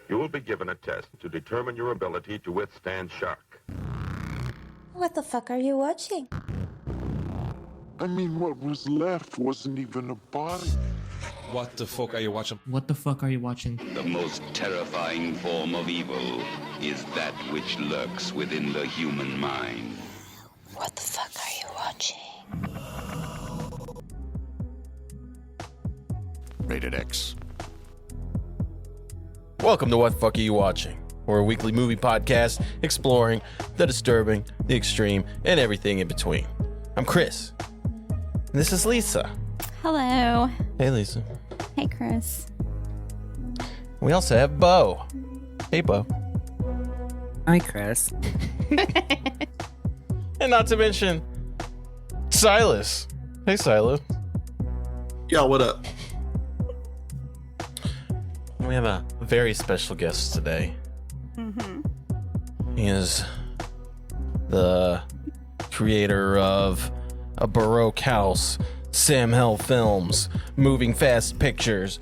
You will be given a test to determine your ability to withstand shock. What the fuck are you watching? I mean, what was left wasn't even a body. What the fuck are you watching? What the fuck are you watching? The most terrifying form of evil is that which lurks within the human mind. What the fuck are you watching? Rated X. Welcome to What the Fuck Are You Watching? We're a weekly movie podcast exploring the disturbing, the extreme, and everything in between. I'm Chris. And this is Lisa. Hello. Hey, Lisa. Hey, Chris. We also have Bo. Hey, Bo. Hi, Chris. And not to mention, Silas. Hey, Silas. Yo, what up? We have a very special guest today. He is the creator of A Baroque House, SamHel Films, Moving Fast Pictures,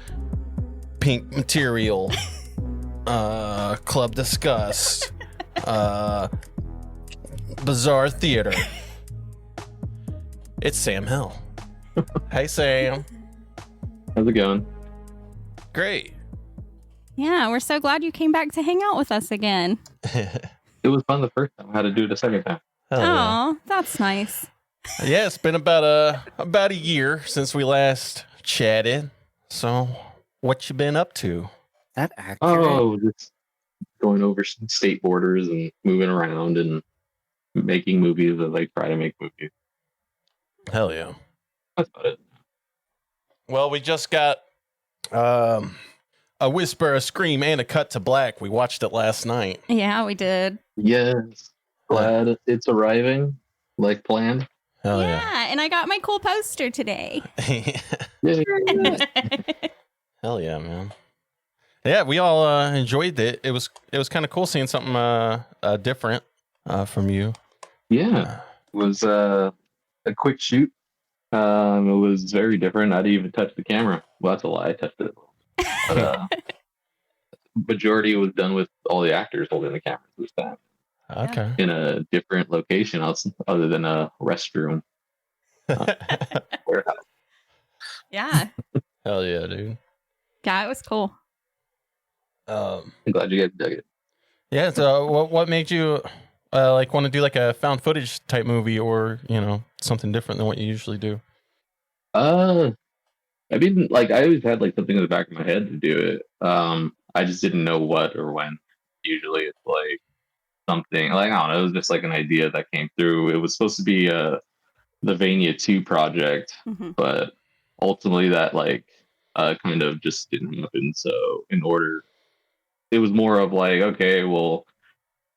Pink Material, Club Disgust, Bizarre Theater. It's SamHel. Hey, Sam. How's it going? Great. Yeah, we're so glad you came back to hang out with us again. It was fun the first time. I had to do it the second time. Hell yeah. Oh, that's nice. Yeah, it's been about a year since we last chatted. So, what you been up to? That accurate? Oh, just going over some state borders and moving around and making movies as I try to make movies. Hell yeah. That's about it. Well, we just got a whisper, a scream, and a cut to black. We watched it last night. Yeah, we did. Yes. Glad it's arriving like planned. Hell yeah. And I got my cool poster today. Yeah. Hell yeah, man. Yeah, we all enjoyed it. It was kind of cool seeing something different from you. Yeah. It was a quick shoot. It was very different. I didn't even touch the camera. Well, that's a lie. I touched it. But majority was done with all the actors holding the cameras this time. Okay. In a different location else other than a restroom. Warehouse. Yeah. Hell yeah, dude. Yeah, it was cool. I'm glad you guys dug it. Yeah. So, what made you want to do like a found footage type movie, or something different than what you usually do? I mean, I always had something in the back of my head to do it. I just didn't know what or when. Usually, it's something I don't know. It was just an idea that came through. It was supposed to be the Vania 2 project, but ultimately that kind of just didn't happen. So it was more of okay, well,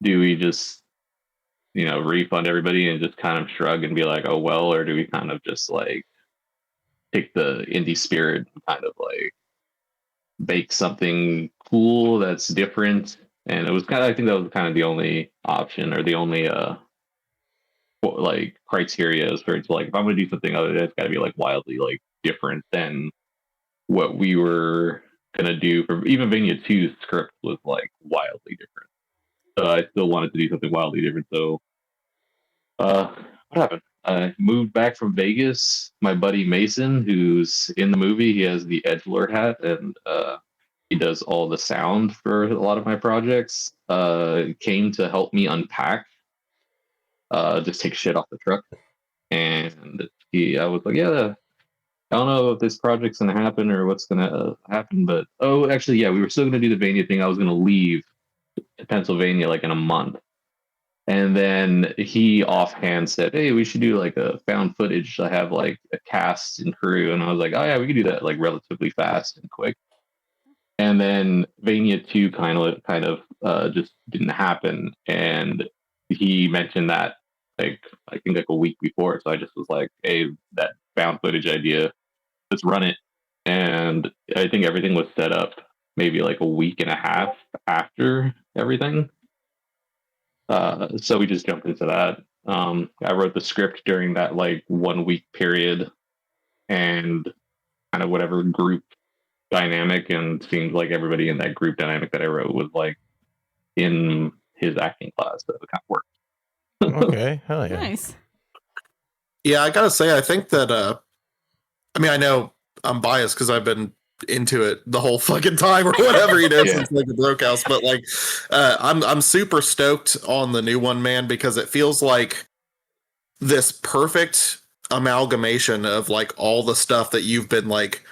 do we just refund everybody and just kind of shrug and be oh well, or do we kind of just take the indie spirit and kind of bake something cool that's different? And it was I think that was kind of the only option, or the only criteria as far as if I'm going to do something other than it's got to be wildly different than what we were going to do. For even Vania 2's script was wildly different. So I still wanted to do something wildly different. So what happened? I moved back from Vegas. My buddy Mason, who's in the movie, he has the edgelord hat, and he does all the sound for a lot of my projects. Came to help me unpack, just take shit off the truck. And I was yeah, I don't know if this project's gonna happen or what's gonna happen, but actually, yeah, we were still gonna do the Vania thing. I was gonna leave Pennsylvania in a month. And then he offhand said, "Hey, we should do a found footage. I have a cast and crew." And I was "Oh yeah, we could do that relatively fast and quick." And then Vania 2 kind of just didn't happen. And he mentioned that I think a week before. So I just was "Hey, that found footage idea, let's run it." And I think everything was set up maybe a week and a half after everything. So we just jumped into that. I wrote the script during that 1 week period, and kind of whatever group dynamic, and seems like everybody in that group dynamic that I wrote was like in his acting class, so it kind of worked. Okay, hell yeah. Nice. Yeah, I gotta say, I think that I mean, I know I'm biased because I've been into it the whole fucking time or whatever, Yeah. since like the broke house. But like, I'm super stoked on the new one, man, because it feels like this perfect amalgamation of like all the stuff that you've been like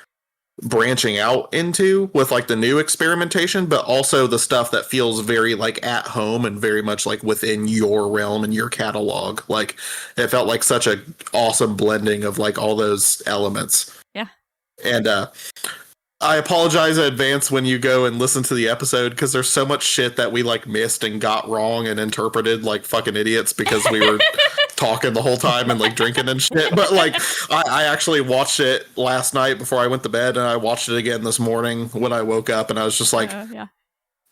branching out into with like the new experimentation, but also the stuff that feels very like at home and very much like within your realm and your catalog. Like it felt like such a awesome blending of like all those elements. Yeah. And I apologize in advance when you go and listen to the episode because there's so much shit that we like missed and got wrong and interpreted like fucking idiots because we were talking the whole time and like drinking and shit. But like I actually watched it last night before I went to bed, and I watched it again this morning when I woke up, and I was just like, yeah.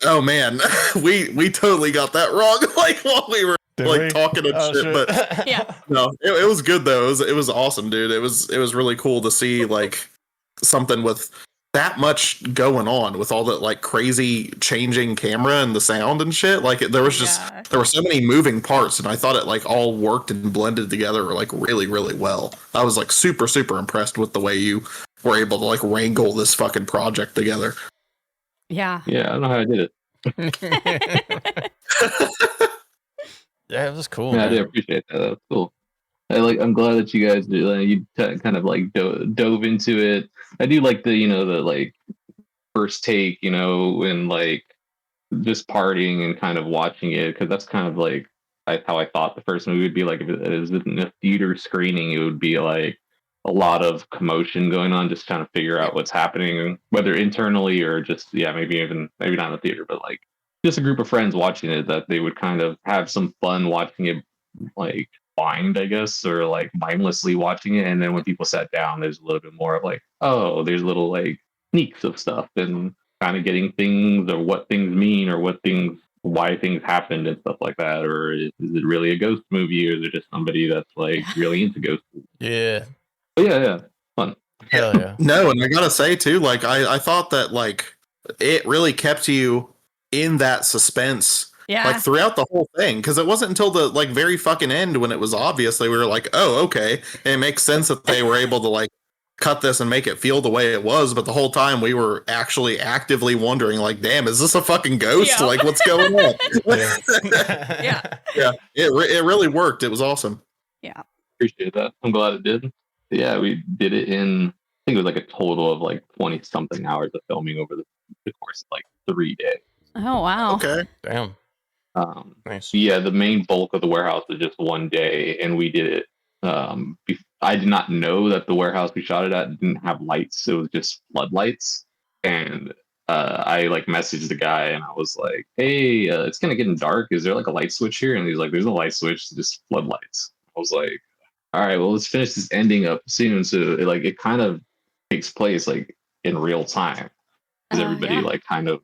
oh man, we totally got that wrong like while we were talking and shit. But Yeah. no, it was good though. It was awesome, dude. It was really cool to see like something with that much going on with all that like crazy changing camera and the sound and shit. Like there was just there were so many moving parts, and I thought it like all worked and blended together like really, really well. I was like super, super impressed with the way you were able to like wrangle this fucking project together. Yeah. Yeah, I don't know how I did it. Yeah, it was cool. Yeah, Man. I did appreciate that. That was cool. I'm glad that you guys kind of like dove into it. I do like the the like first take, and like just partying and kind of watching it, because that's kind of like how I thought the first movie would be. Like if it was in a theater screening, it would be like a lot of commotion going on, just trying to figure out what's happening, whether internally or just maybe not in the theater, but like just a group of friends watching it, that they would kind of have some fun watching it, like blind, I guess, or like mindlessly watching it. And then when people sat down, there's a little bit more of like, oh, there's little like sneaks of stuff and kind of getting things or what things mean or why things happened and stuff like that. Or is it really a ghost movie, or is it just somebody that's like really into ghosts? Yeah. But yeah, fun. Hell yeah. No, and I gotta say too, like I thought that like it really kept you in that suspense. Yeah. Like throughout the whole thing, because it wasn't until the like very fucking end when it was obvious we were like, oh, okay, and it makes sense that they were able to like cut this and make it feel the way it was. But the whole time we were actually actively wondering, like, damn, is this a fucking ghost? Yeah. Like, what's going on? Yeah. Yeah, it really worked. It was awesome. Yeah. Appreciate that. I'm glad it did. Yeah, we did it in, I think it was like a total of like 20 something hours of filming over the course of like 3 days. Oh wow. Okay. Damn. Nice. Yeah, the main bulk of the warehouse was just 1 day, and we did it. I did not know that the warehouse we shot it at didn't have lights. It was just floodlights. And I like messaged the guy, and I was like, hey, it's kind of getting dark. Is there like a light switch here? And he's like, there's no light switch, it's just floodlights. I was like, all right, well, let's finish this ending up soon. So it kind of takes place like in real time, because everybody like kind of,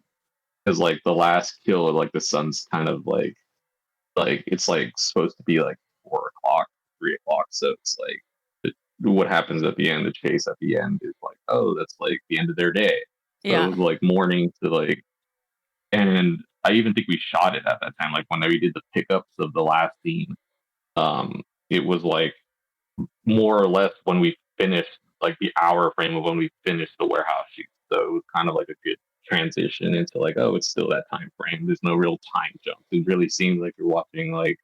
because like the last kill of like the sun's kind of like it's like supposed to be like 4 o'clock, 3 o'clock. So it's like what happens at the end, the chase at the end is like, oh, that's like the end of their day. So it was like morning to like, and I even think we shot it at that time. Like when we did the pickups of the last scene, it was like more or less when we finished like the hour frame of when we finished the warehouse shoot. So it was kind of like a good transition into like, oh, it's still that time frame. There's no real time jump. It really seems like you're watching like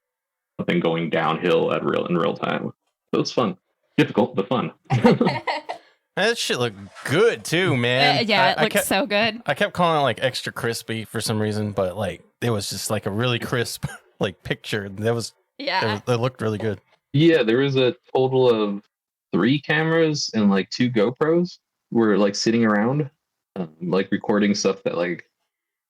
something going downhill in real time. So it's fun. Difficult, but fun. That shit looked good too, man. Yeah, it looks so good. I kept calling it like extra crispy for some reason, but like it was just like a really crisp like picture. That looked really good. Yeah, there was a total of 3 cameras and like 2 GoPros were like sitting around, like recording stuff that like.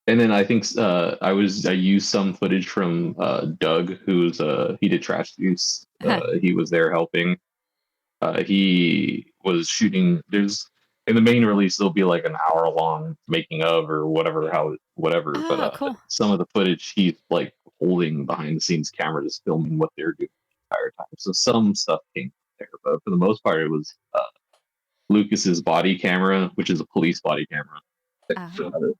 And then I think I used some footage from Doug, who's he did Trash Juice. He was there helping. He was shooting. There's in the main release there'll be like an hour long making of or whatever. Oh, but cool. some of the footage he's like holding behind the scenes camera, just filming what they're doing the entire time. So some stuff came there, but for the most part it was Lucas's body camera, which is a police body camera. Oh.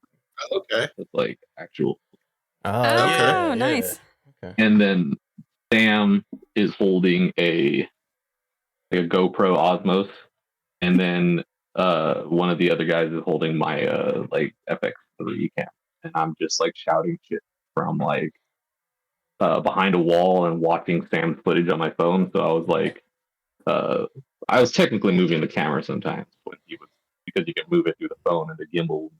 Okay. It's like actual. Oh, Oh, yeah, nice. Okay. And then Sam is holding a GoPro Osmos, and then one of the other guys is holding my like FX3 camera, and I'm just like shouting shit from like behind a wall and watching Sam's footage on my phone. So I was like, I was technically moving the camera sometimes when he was, because you can move it through the phone and the gimbal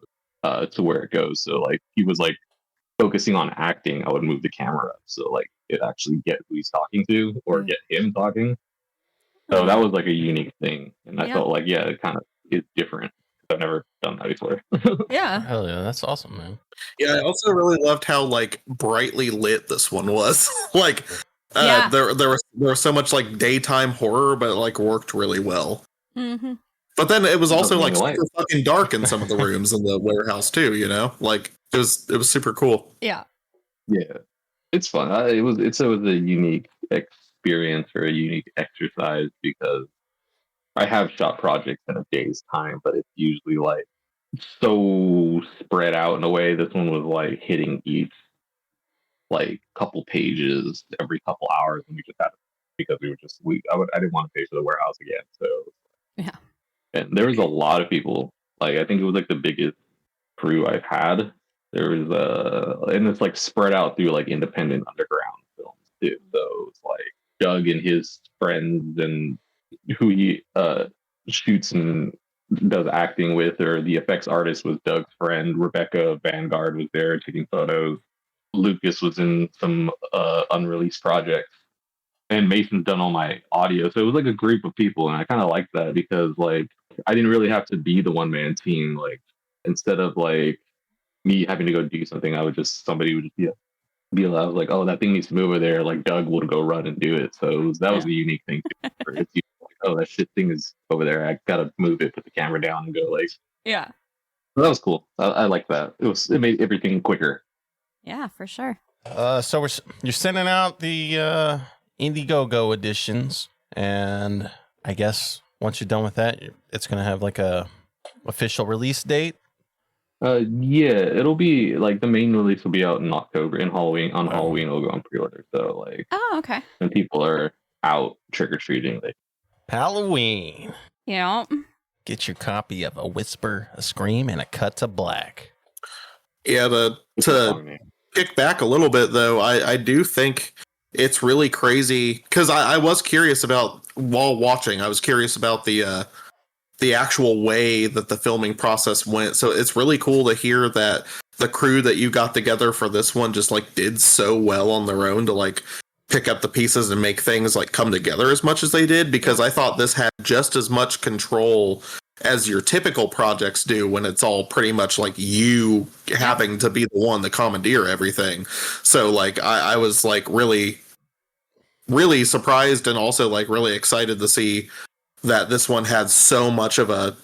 to where it goes. So like he was like focusing on acting, I would move the camera up so like it actually get who he's talking to or get him talking. So that was like a unique thing, and I felt like it kind of is different. I've never done that before. Yeah. Hell yeah, that's awesome, man. Yeah, I also really loved how like brightly lit this one was. Like Yeah. there was so much like daytime horror, but it like worked really well. Mm-hmm. But then it was also like Light. super fucking dark in some of the rooms in the warehouse too, you know? Like it was super cool. Yeah. Yeah, it's fun. It was a unique experience or a unique exercise because I have shot projects in a day's time, but it's usually like so spread out in a way. This one was like hitting each like couple pages every couple hours, and we just had because we were just I didn't want to pay for the warehouse again, so Yeah. and there was a lot of people. Like I think it was like the biggest crew I've had. There was and it's like spread out through like independent underground films too. So it's like Doug and his friends and who he shoots and does acting with, or the effects artist was Doug's friend. Rebecca Vanguard was there taking photos. Lucas was in some unreleased projects, and Mason's done all my audio. So it was like a group of people, and I kind of liked that because like I didn't really have to be the one man team. Like instead of like me having to go do something, somebody would just be allowed like, oh, that thing needs to move over there. Like Doug would go run and do it. So that was a unique thing. It's like, oh, that shit thing is over there. I gotta move it, put the camera down, and go like. Yeah. So that was cool. I like that. It made everything quicker. Yeah, for sure. So you're sending out the Indiegogo editions, and I guess once you're done with that, it's gonna have like a official release date. Yeah, it'll be like the main release will be out in October. In Halloween, on Halloween, it'll go on pre-order. So like, Oh, okay. when people are out trick or treating, Halloween. Yeah. Get your copy of A Whisper, A Scream, and A Cut to Black. Yeah, to kick back a little bit though, I do think it's really crazy because I was curious about while watching. I was curious about the actual way that the filming process went. So it's really cool to hear that the crew that you got together for this one just like did so well on their own to like pick up the pieces and make things like come together as much as they did, because I thought this had just as much control as your typical projects do when it's all pretty much like you having to be the one to commandeer everything. So like I was like really surprised and also like really excited to see that this one had so much of a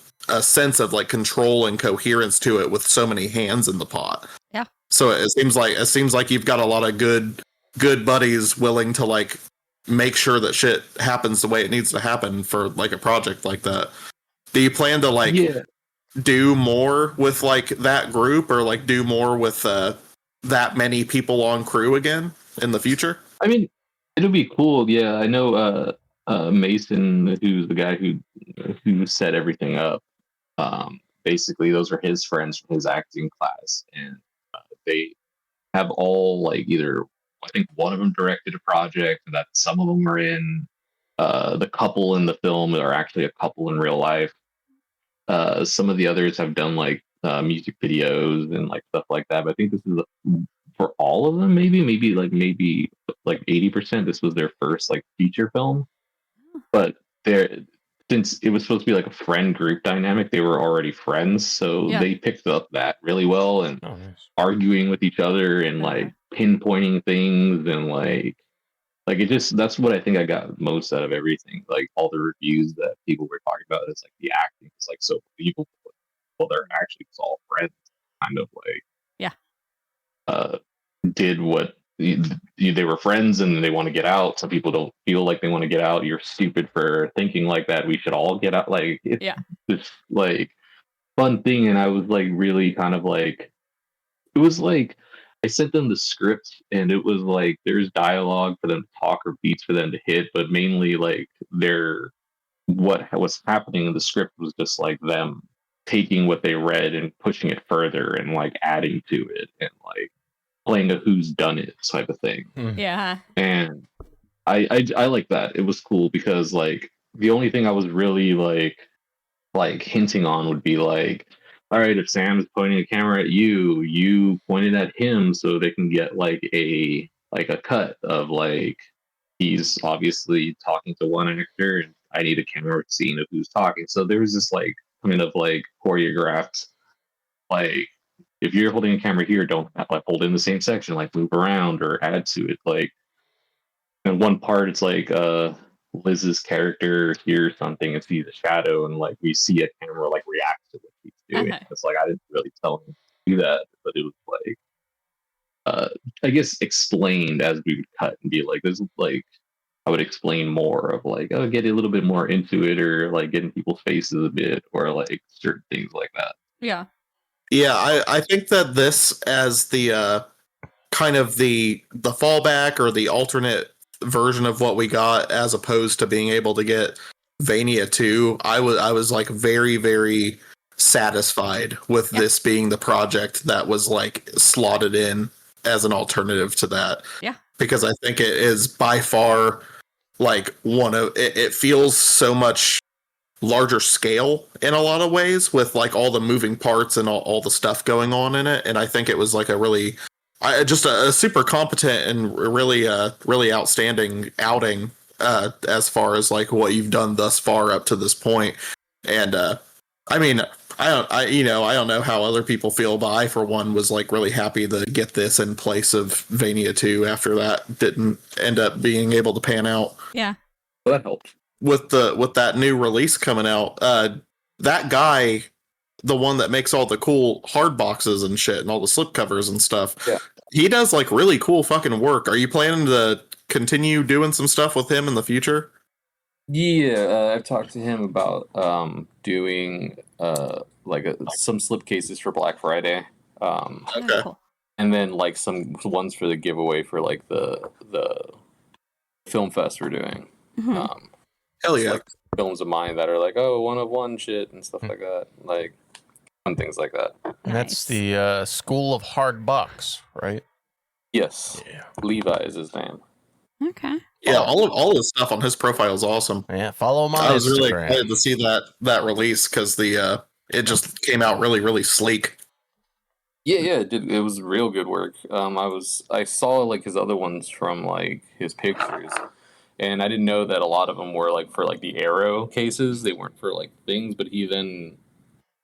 sense of like control and coherence to it with so many hands in the pot. Yeah. So it seems like you've got a lot of good buddies willing to like make sure that shit happens the way it needs to happen for like a project like that. Do you plan to like do more with like that group or like do more with that many people on crew again in the future? I mean, it'll be cool. Yeah, I know Mason, who's the guy who set everything up. Basically, those are his friends from his acting class, and they have all like either I think one of them directed a project, and that some of them are in. The couple in the film are actually a couple in real life. Some of the others have done like music videos and like stuff like that. But I think this is for all of them, maybe like 80%. This was their first like feature film, but since it was supposed to be like a friend group dynamic, they were already friends, so they picked up that really well and arguing with each other and like pinpointing things and like it just that's what I think I got most out of everything. Like all the reviews that people were talking about is like the acting is like so believable. Well, they're actually all friends, kind of like did what they were friends and they want to get out. Some people don't feel like they want to get out. You're stupid for thinking like that. We should all get out. Like it's this like fun thing, and I was like really kind of like it was like I sent them the script, and it was like there's dialogue for them to talk or beats for them to hit, but mainly like what was happening in the script was just like them taking what they read and pushing it further and like adding to it and like playing a who's done it type of thing. Yeah. And I like that. It was cool because like the only thing I was really like hinting on would be like, all right, if Sam is pointing a camera at you, you pointed at him so they can get like a cut of like he's obviously talking to one actor and I need a camera scene of who's talking. So there was this like kind of like choreographed like if you're holding a camera here, don't like hold in the same section, like move around or add to it. Like in one part it's like Liz's character hears something and sees a shadow and like we see a camera like react to what he's doing. It's like I didn't really tell him to do that, but it was like I guess explained as we would cut and be like this is like I would explain more of like get a little bit more into it or like get in people's faces a bit or like certain things like that. Yeah. Yeah, I think that this as the kind of the fallback or the alternate version of what we got as opposed to being able to get Vania 2, I was like very, very satisfied with this being the project that was like slotted in as an alternative to that. Yeah. Because I think it is by far like one of it feels so much larger scale in a lot of ways with like all the moving parts and all the stuff going on in it. And I think it was like a really just a super competent and really really outstanding outing as far as like what you've done thus far up to this point. And I mean I don't know how other people feel, but I for one was like really happy to get this in place of Vania 2 after that didn't end up being able to pan out. Yeah. Well, that helped. With that new release coming out, that guy, the one that makes all the cool hard boxes and shit and all the slipcovers and stuff, he does like really cool fucking work. Are you planning to continue doing some stuff with him in the future? Yeah, I've talked to him about doing some slipcases for Black Friday. Okay. Cool. And then like some ones for the giveaway for like the film fest we're doing. Mm-hmm. Hell yeah. Like films of mine that are like, oh, 1 of 1 shit and stuff like that. Like fun things like that. And that's the School of Hard Box, right? Yes. Yeah. Levi is his name. Okay. Yeah, all the stuff on his profile is awesome. Yeah, follow him on I was really Instagram. excited to see that release because it just came out really, really sleek. Yeah, it did. It was real good work. I saw like his other ones from like his pictures, and I didn't know that a lot of them were like for like the Arrow cases. They weren't for like things, but he then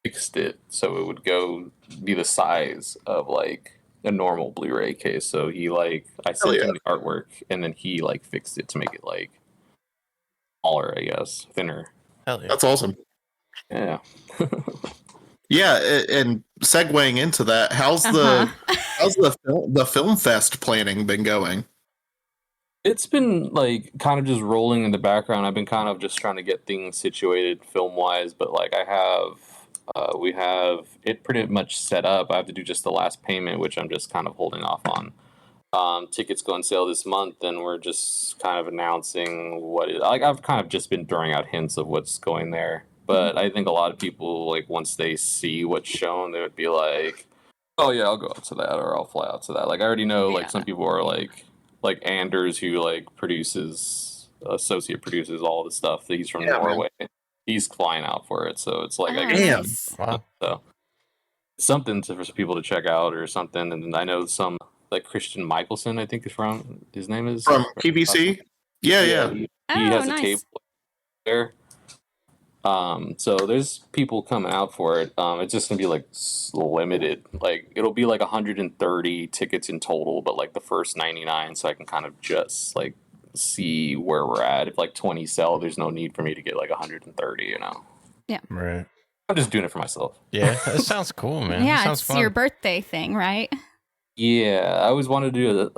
fixed it so it would go be the size of like a normal Blu-ray case. So he like I sent him the artwork, and then he like fixed it to make it like smaller, I guess, thinner. Hell yeah. That's awesome. Yeah. Yeah, and segueing into that, how's the film fest planning been going? It's been like kind of just rolling in the background. I've been kind of just trying to get things situated film wise, but like we have it pretty much set up. I have to do just the last payment, which I'm just kind of holding off on. Tickets go on sale this month, and we're just kind of announcing I've kind of just been throwing out hints of what's going there. But I think a lot of people, like, once they see what's shown, they would be like, oh, yeah, I'll go up to that, or I'll fly out to that. Like, I already know, like, some people are, like Anders, who, like, associate produces all the stuff. He's from Norway. Man. He's flying out for it, so it's like, I guess. Wow. So, something for people to check out or something. And I know some, like, Christian Michelson, I think is from, his name is? From PBC? Yeah. He has a table there. So there's people coming out for it. It's just gonna be like limited. Like it'll be like 130 tickets in total, but like the first 99, so I can kind of just like see where we're at. If like 20 sell, there's no need for me to get like 130. You know. Yeah. Right. I'm just doing it for myself. Yeah, that sounds cool, man. Yeah, sounds it's fun. your birthday thing, right? Yeah, I always wanted to do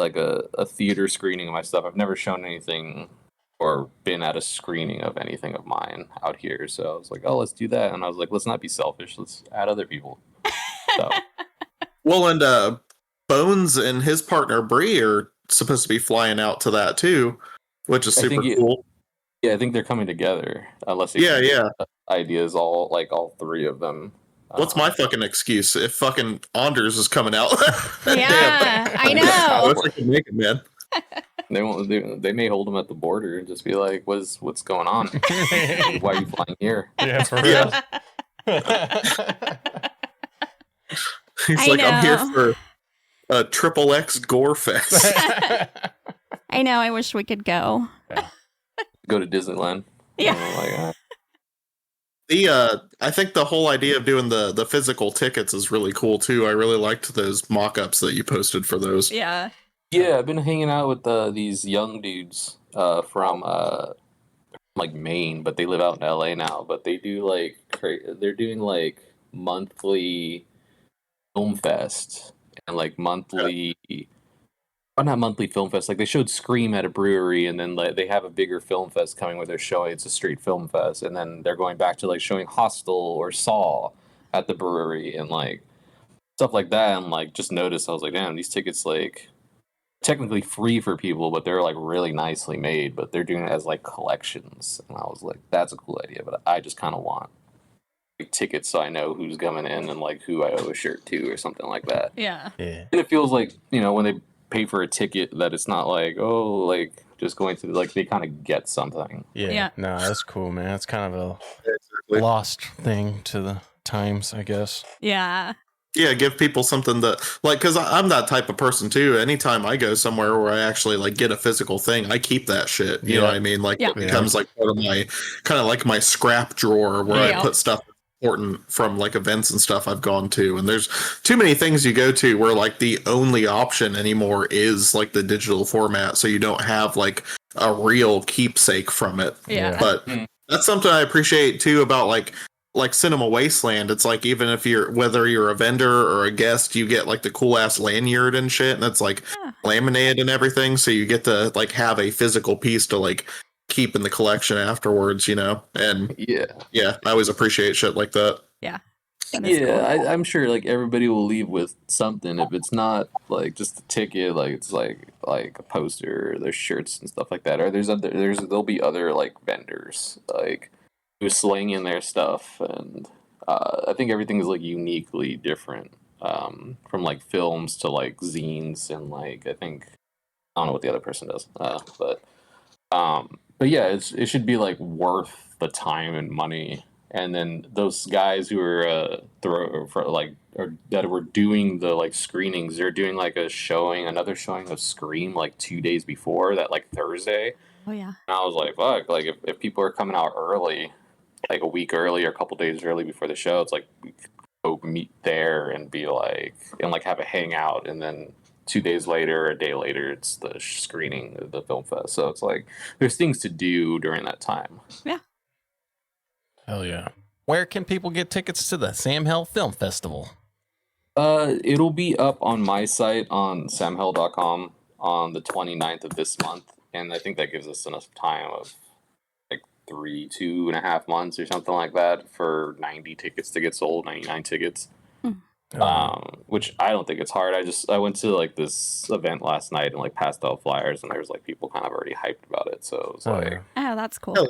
a theater screening of my stuff. I've never shown anything or been at a screening of anything of mine out here. So I was like, oh, let's do that. And I was like, let's not be selfish. Let's add other people. So Well, and Bones and his partner Bree are supposed to be flying out to that too, which is I super think cool. yeah, I think they're coming together. Unless they Yeah, yeah. ideas all three of them. What's my fucking excuse if fucking Anders is coming out? Yeah, I I know. wish I could make it, man. They won't. They may hold them at the border and just be like, "What's going on? Why are you flying here?" Yeah, for real. He's I like, I'm here know. for a triple X gore fest. I know. I wish we could go. Go to Disneyland. Yeah. I think the whole idea of doing the physical tickets is really cool too. I really liked those mock-ups that you posted for those. Yeah. Yeah, I've been hanging out with these young dudes from like Maine, but they live out in LA now. But they do they're doing like monthly film fest and like monthly, oh, not monthly film fest. Like they showed Scream at a brewery, and then like they have a bigger film fest coming where they're showing it's a street film fest, and then they're going back to like showing Hostel or Saw at the brewery and like stuff like that. And like just noticed, I was like, damn, these tickets like technically free for people, but they're like really nicely made, but they're doing it as like collections. And I was like, that's a cool idea, but I just kind of want like tickets so I know who's coming in and like who I owe a shirt to or something like that. Yeah. Yeah. And it feels like, you know, when they pay for a ticket that it's not like, oh, like just going to like they kind of get something. Yeah. Yeah. No, that's cool, man. It's kind of a lost thing to the times, I guess. Yeah. Yeah, give people something that like because I'm that type of person too. Anytime I go somewhere where I actually like get a physical thing, I keep that shit. You know what I mean? Like Yeah. it becomes like part of my kind of like my scrap drawer where Yeah. I put stuff important from like events and stuff I've gone to. And there's too many things you go to where like the only option anymore is like the digital format, so you don't have like a real keepsake from it. Yeah. But that's something I appreciate too about like Cinema Wasteland. It's like even if you're whether you're a vendor or a guest, you get like the cool ass lanyard and shit, and that's like laminated and everything, so you get to like have a physical piece to like keep in the collection afterwards, you know. And yeah, I always appreciate shit like that. Yeah. That is Yeah, cool. I'm sure like everybody will leave with something. If it's not like just a ticket, like it's like a poster, there's shirts and stuff like that. Or there'll be other like vendors like who's slinging their stuff, and I think everything is like uniquely different from like films to like zines and like I don't know what the other person does, but yeah, it should be like worth the time and money. And then those guys who are that were doing the like screenings, they're doing like another showing of Scream like 2 days before that, like Thursday. Oh yeah. And I was like, fuck, like if people are coming out early, like a week early or a couple days early before the show, it's like we could go meet there and be like and like have a hangout, and then 2 days later, a day later, it's the screening of the film fest. So it's like there's things to do during that time. Yeah. Hell yeah. Where can people get tickets to the SamHel Film Festival? It'll be up on my site on samhel.com on the 29th of this month, and I think that gives us enough time of like 2.5 months or something like that for 90 tickets to get sold, 99 tickets. Which I don't think it's hard. I went to like this event last night and like passed out flyers, and there was like people kind of already hyped about it. So it was like, Oh, that's cool.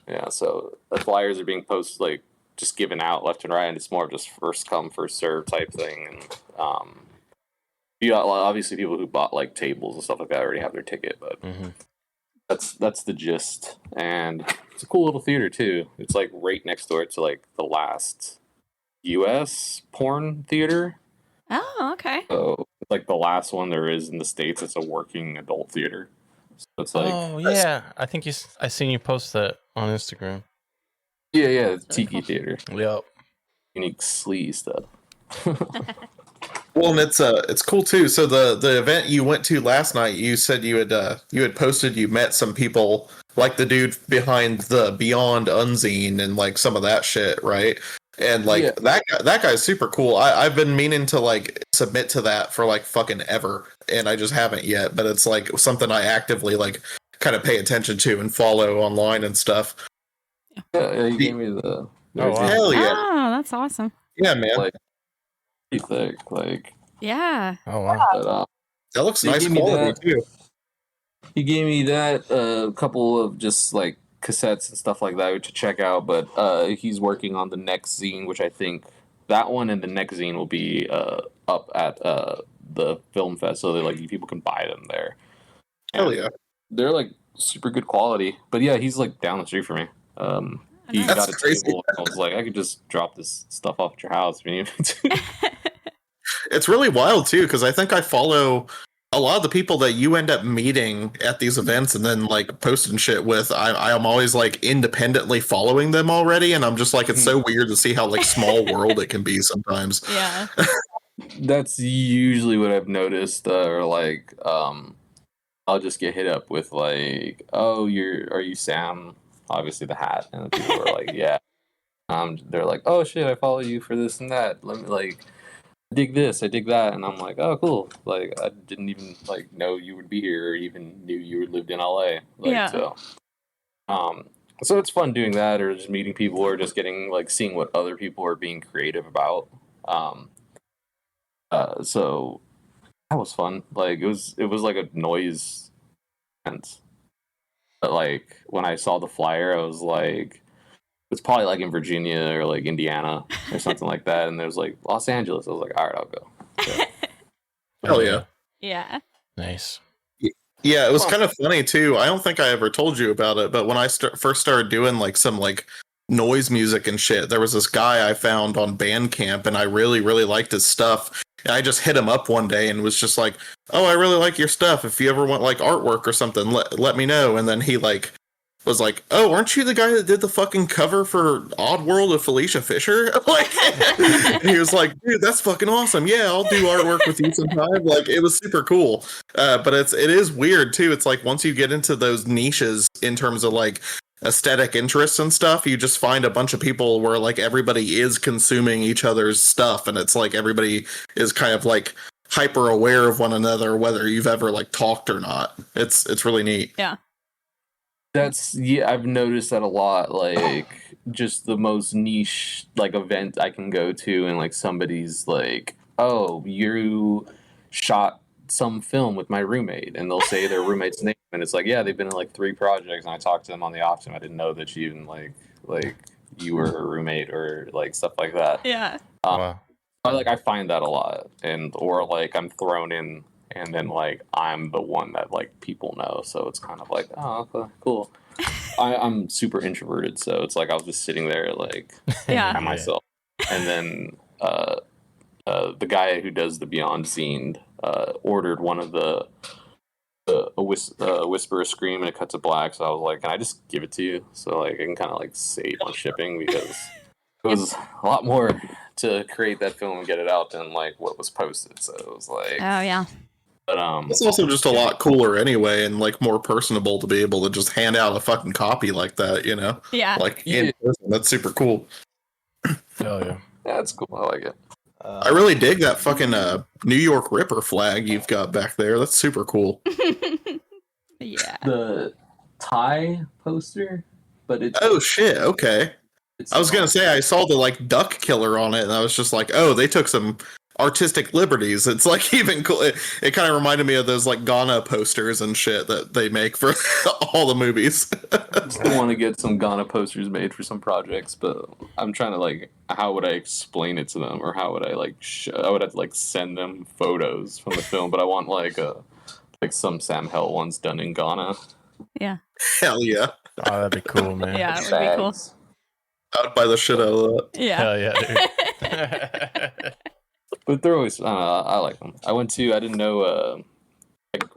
yeah. So the flyers are being posted, like just given out left and right, and it's more of just first come first serve type thing. And you got obviously people who bought like tables and stuff like that already have their ticket, but that's the gist. And it's a cool little theater too. It's like right next door to like the last U.S. porn theater. Oh, okay. So it's like the last one there is in the States. It's a working adult theater. So it's like, oh yeah, I think I seen you post that on Instagram. yeah, it's Tiki Theater. Yep. Unique sleaze stuff. Well, and it's cool too. So the event you went to last night, you said you had posted you met some people like the dude behind the Beyond Unzine and like some of that shit, right? And like Yeah. that guy's super cool. I've been meaning to like submit to that for like fucking ever, and I just haven't yet. But it's like something I actively like kind of pay attention to and follow online and stuff. Yeah, he gave me the. Oh, wow. Hell yeah, Oh, that's awesome. yeah, man. Like, pretty thick. Like, Yeah. Oh, wow. but, That looks They nice gave me quality that. too. he gave me that a couple of just like cassettes and stuff like that to check out. But he's working on the next zine, which I think that one and the next zine will be up at the film fest, so that like people can buy them there. Hell And yeah. they're like super good quality. But yeah, he's like down the street from me. He That's got a crazy. table. And I was like, I could just drop this stuff off at your house if you need me to. It's really wild too, because I think I follow a lot of the people that you end up meeting at these events and then like posting shit with. I am always like independently following them already, and I'm just like, it's so weird to see how like small world it can be sometimes. Yeah. That's usually what I've noticed, or like, I'll just get hit up with like, "Oh, are you Sam?" Obviously, the hat, and the people are like, "Yeah." They're like, "Oh shit, I follow you for this and that. Let me like, I dig this, I dig that," and I'm like, "Oh, cool." Like, I didn't even like know you would be here, or even knew you lived in LA. Like, Yeah. so it's fun doing that, or just meeting people, or just getting like seeing what other people are being creative about. So that was fun. Like it was like a noise event. But like when I saw the flyer, I was like, it's probably like in Virginia or like Indiana or something like that. And there's like Los Angeles. I was like, all right, I'll go. So, Hell yeah. Yeah. Nice. Yeah, it was kind of funny too. I don't think I ever told you about it, but when I first started doing like some like noise music and shit, there was this guy I found on Bandcamp, and I really, really liked his stuff. And I just hit him up one day and was just like, "Oh, I really like your stuff. If you ever want like artwork or something, let me know." And then he like was like, "Oh, aren't you the guy that did the fucking cover for Oddworld of Felicia Fisher?" Like, and he was like, "Dude, that's fucking awesome. Yeah, I'll do artwork with you sometime." Like, it was super cool. But it is weird too. It's like once you get into those niches in terms of like aesthetic interests and stuff, you just find a bunch of people where like everybody is consuming each other's stuff, and it's like everybody is kind of like hyper aware of one another, whether you've ever like talked or not. It's really neat. Yeah. I've noticed that a lot. Like just the most niche like event I can go to, and like somebody's like, "Oh, you shot some film with my roommate," and they'll say their roommate's name, and it's like, yeah, they've been in like 3 projects, and I talked to them on the off time. I didn't know that you even like you were a roommate or like stuff like that. Yeah. Wow. I find that a lot, and or like I'm thrown in, and then like I'm the one that like people know, so it's kind of like, oh, okay, cool. I'm super introverted, so it's like I was just sitting there like Yeah. by myself, and then the guy who does the Beyond Scene ordered one of the Whisper a Scream, and it cuts to black, so I was like, can I just give it to you so like I can kind of like save on shipping, because it was a lot more to create that film and get it out than like what was posted, so it was like, Oh yeah. but It's also just a lot cooler anyway, and like more personable to be able to just hand out a fucking copy like that, you know? Yeah. Like in person. That's super cool. Oh, yeah. yeah, that's cool. I like it. I really dig that fucking New York Ripper flag you've got back there. That's super cool. Yeah. The Thai poster, but it's Oh shit, okay. I was gonna say I saw the like duck killer on it, and I was just like, oh, they took some artistic liberties. It's like even cool. It kind of reminded me of those like Ghana posters and shit that they make for all the movies. I still want to get some Ghana posters made for some projects, but I'm trying to like, how would I explain it to them, or how would I like, I would have to like send them photos from the film, but I want like some SamHel ones done in Ghana. Yeah. Hell yeah. Oh, that'd be cool, man. Yeah, it would be cool. I would buy the shit out of that. Yeah. Hell yeah, dude. But they're always, I like them. I didn't know like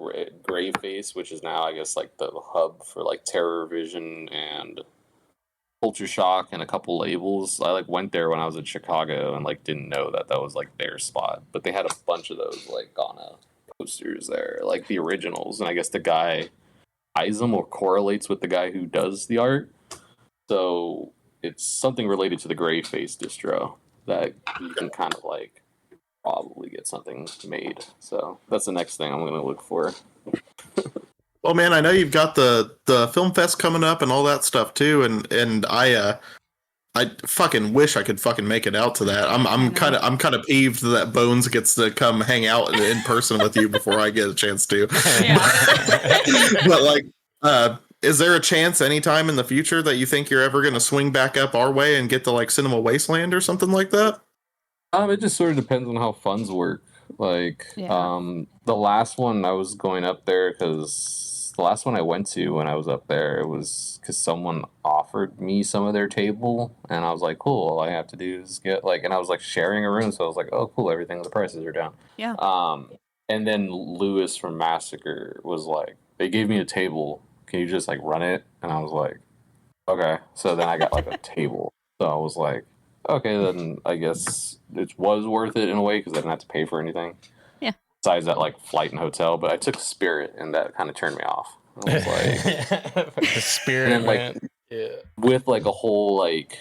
Gray Face, which is now I guess like the hub for like Terror Vision and Culture Shock and a couple labels. I like went there when I was in Chicago and like didn't know that was like their spot, but they had a bunch of those like Ghana posters there, like the originals, and I guess the guy eyes them or correlates with the guy who does the art. So it's something related to the gray face distro that you can kind of like probably get something made. So that's the next thing I'm going to look for. Well, man, I know you've got the film fest coming up and all that stuff too, and I fucking wish I could fucking make it out to that. I'm kind of peeved that Bones gets to come hang out in person with you before I get a chance to. But like, is there a chance anytime in the future that you think you're ever going to swing back up our way and get to like Cinema Wasteland or something like that? It just sort of depends on how funds work. Like, the last one I was going up there because the last one I went to when I was up there, it was because someone offered me some of their table, and I was like, cool, all I have to do is get like, and I was like sharing a room, so I was like, oh, cool, everything, the prices are down. Yeah. And then Lewis from Massacre was like, they gave me a table, can you just like run it? And I was like, okay. So then I got like a table. So I was like, okay, then I guess it was worth it in a way because I didn't have to pay for anything. Yeah. Besides that, like flight and hotel, but I took Spirit, and that kind of turned me off. I was like, the Spirit, and then, man. like, Yeah. with like a whole like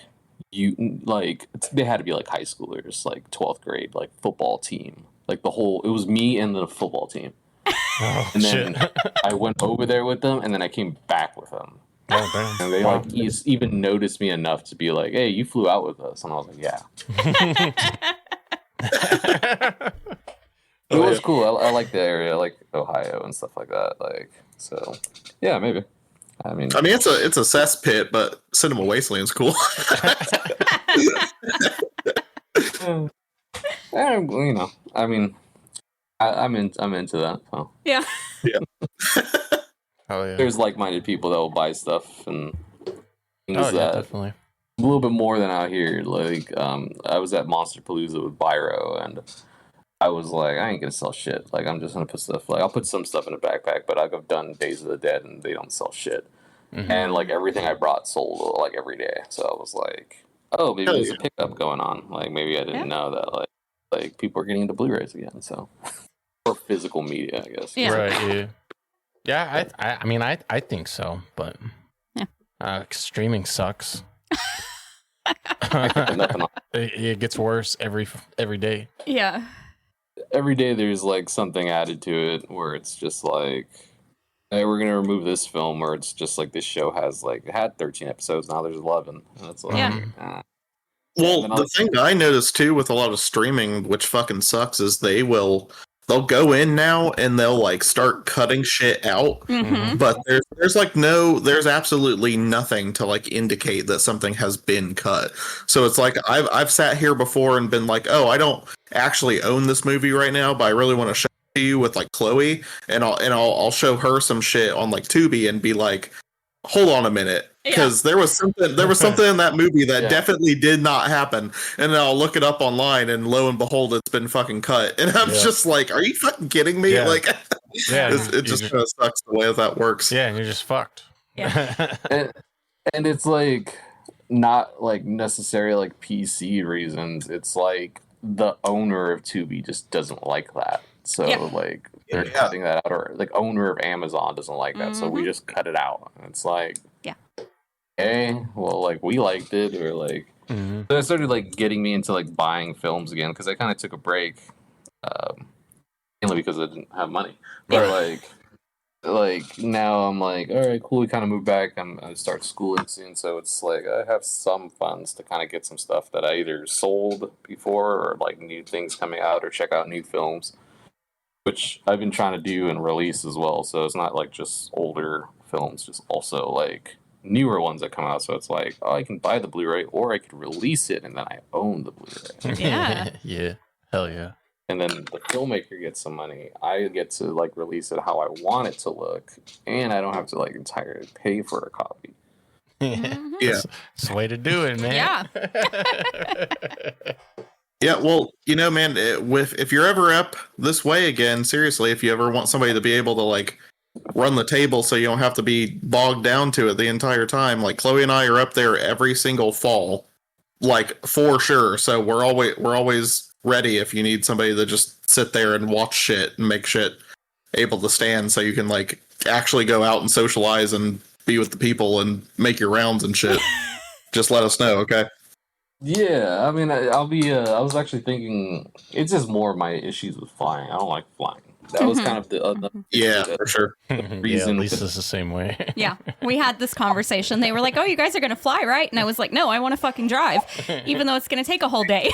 they had to be like high schoolers, like 12th grade, like football team, like the whole. It was me and the football team, Oh, and then shit. I went over there with them, and then I came back with them. Oh, damn. And they like even noticed me enough to be like, "Hey, you flew out with us," and I was like, "Yeah." It was cool. I like the area, I like Ohio and stuff like that. Like, so yeah, maybe. I mean, it's a cesspit, but Cinema Wasteland's cool. you know, I mean, I'm into that. So. Yeah. Yeah. Oh yeah. There's like-minded people that will buy stuff and things that definitely. a little bit more than out here. Like, I was at Monster Palooza with Byro, and I was like, I ain't gonna sell shit. Like, I'm just gonna put stuff. Like, I'll put some stuff in a backpack, but I've done Days of the Dead, and they don't sell shit. Mm-hmm. And like everything I brought sold like every day. So I was like, oh, maybe there's a pickup going on. Like, maybe I didn't know that. Like people are getting into Blu-rays again. So or physical media, I guess. Yeah. Right. Yeah. Yeah. I mean, I think so, but streaming sucks. It gets worse every day. Yeah. Every day there's like something added to it where it's just like, hey, we're gonna remove this film, or it's just like this show has like it had 13 episodes, now there's 11. And it's like, Well, the thing that I noticed too with a lot of streaming, which fucking sucks, is they'll go in now and they'll like start cutting shit out, Mm-hmm. but there's absolutely nothing to like indicate that something has been cut. So it's like I've sat here before and been like, oh, I don't actually own this movie right now, but I really want to show you with like Chloe, and I'll show her some shit on like Tubi and be like, hold on a minute, because there was something in that movie that definitely did not happen, and then I'll look it up online, and lo and behold, it's been fucking cut, and I'm just like, are you fucking kidding me? Yeah. Like, Yeah, it just kind of sucks the way that works. Yeah, and you're just fucked. Yeah. and it's like not like necessarily like PC reasons. It's like the owner of Tubi just doesn't like that. So like they're cutting that out, or like owner of Amazon doesn't like that, so we just cut it out. And it's like, okay, well, like we liked it, or like. So that started like getting me into like buying films again, because I kind of took a break, mainly because I didn't have money. But like now I'm like, all right, cool. We kind of moved back. I'm gonna start schooling soon, so it's like I have some funds to kind of get some stuff that I either sold before, or like new things coming out, or check out new films, which I've been trying to do and release as well. So it's not like just older films, just also like newer ones that come out. So it's like, oh, I can buy the Blu-ray, or I could release it and then I own the Blu-ray. Yeah. Yeah. Hell yeah. And then the filmmaker gets some money. I get to like release it how I want it to look, and I don't have to like entirely pay for a copy. Mm-hmm. Yeah, it's the way to do it, man. Yeah. Yeah, well, you know, man, if you're ever up this way again, seriously, if you ever want somebody to be able to like run the table so you don't have to be bogged down to it the entire time, like Chloe and I are up there every single fall, like for sure. So we're always ready if you need somebody to just sit there and watch shit and make shit able to stand, so you can like actually go out and socialize and be with the people and make your rounds and shit. just let us know, okay? Yeah, I mean, I'll be. I was actually thinking it's just more of my issues with flying. I don't like flying. That was kind of the Yeah, for sure. Yeah, reason. Lisa's the same way. Yeah, we had this conversation. They were like, "Oh, you guys are gonna fly, right?" And I was like, "No, I want to fucking drive, even though it's gonna take a whole day."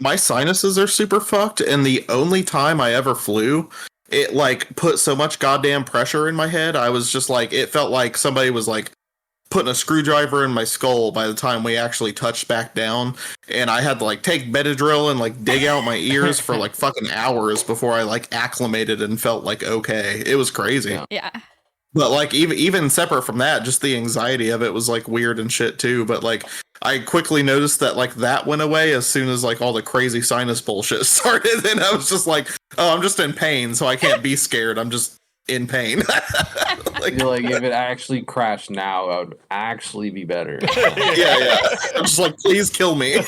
My sinuses are super fucked, and the only time I ever flew, it like put so much goddamn pressure in my head. I was just like, it felt like somebody was like putting a screwdriver in my skull by the time we actually touched back down, and I had to like take Benadryl and like dig out my ears for like fucking hours before I like acclimated and felt like okay. It was crazy. Yeah. But like even separate from that, just the anxiety of it was like weird and shit too. But like I quickly noticed that like that went away as soon as like all the crazy sinus bullshit started, and I was just like, oh, I'm just in pain, so I can't be scared. I'm just in pain. Like, you're like, if it actually crashed now, I would actually be better. yeah. I'm just like, please kill me.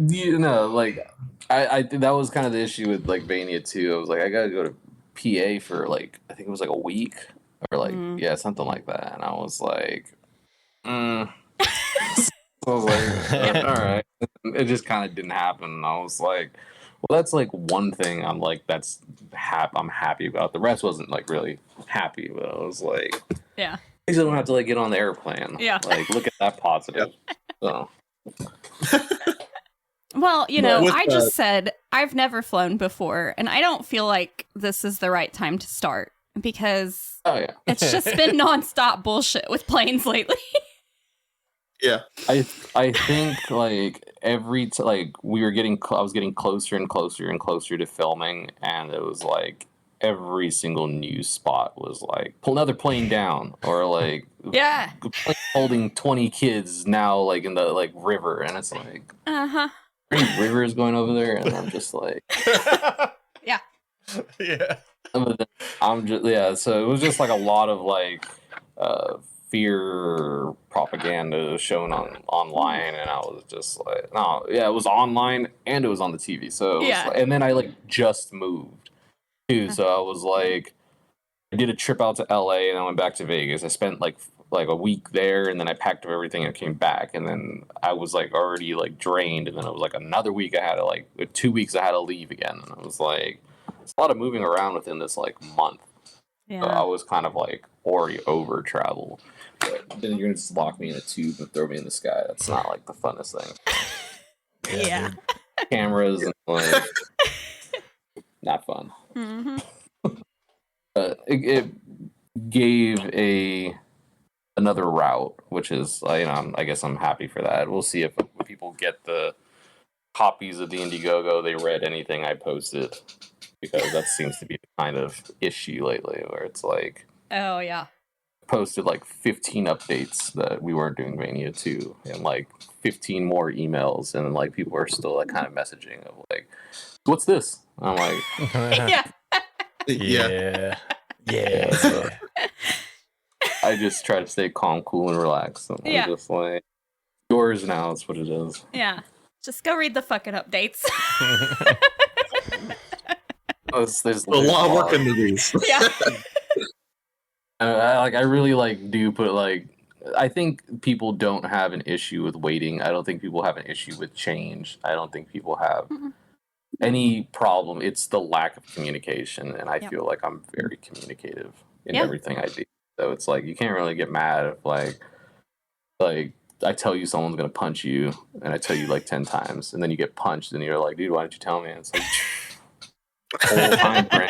You know, like I think that was kind of the issue with like Vania 2. I was like, I gotta go to PA for like I think it was like a week or like yeah, something like that. And I was like, So I was like, all right. It just kind of didn't happen. And I was like, well, that's like one thing I'm like I'm happy about. The rest wasn't like really happy, but I was like, yeah, at least I don't have to like get on the airplane. Yeah, like look at that positive. So. Well, you know, I just said I've never flown before, and I don't feel like this is the right time to start because it's just been nonstop bullshit with planes lately. Yeah, I think like we were I was getting closer and closer and closer to filming, and it was like every single news spot was like pull another plane down or like yeah, plane holding 20 kids now like in the like river, and it's like rivers going over there, and I'm just like yeah. I'm just so it was just like a lot of like fear propaganda shown online, and I was just like, no, yeah, it was online and it was on the TV. So and then I like just moved too, so I was like, I did a trip out to LA and I went back to Vegas. I spent like a week there, and then I packed up everything and came back, and then I was like already like drained, and then it was like another week I had to like 2 weeks I had to leave again, and I was like, it's a lot of moving around within this like month. Yeah. So I was kind of like already over travel. But then you're gonna just lock me in a tube and throw me in the sky. That's not like the funnest thing. Yeah. Cameras and like not fun. Mm-hmm. But it gave another route, which is I guess I'm happy for that. We'll see if people get the copies of the Indiegogo, they read anything I posted, because that seems to be the kind of issue lately where it's like, oh yeah, posted like 15 updates that we weren't doing Mania 2 and like 15 more emails, and like people are still like kind of messaging of like, what's this? And I'm like, yeah. So I just try to stay calm, cool, and relaxed. So I'm just like, yours now is what it is. Yeah, just go read the fucking updates. There's a lot of work into these. Yeah. I really like do put like, I think people don't have an issue with waiting. I don't think people have an issue with change. I don't think people have any problem. It's the lack of communication, and I feel like I'm very communicative in everything I do. So it's like you can't really get mad if like I tell you someone's gonna punch you, and I tell you like 10 times, and then you get punched, and you're like, dude, why didn't you tell me? And it's like whole time frame.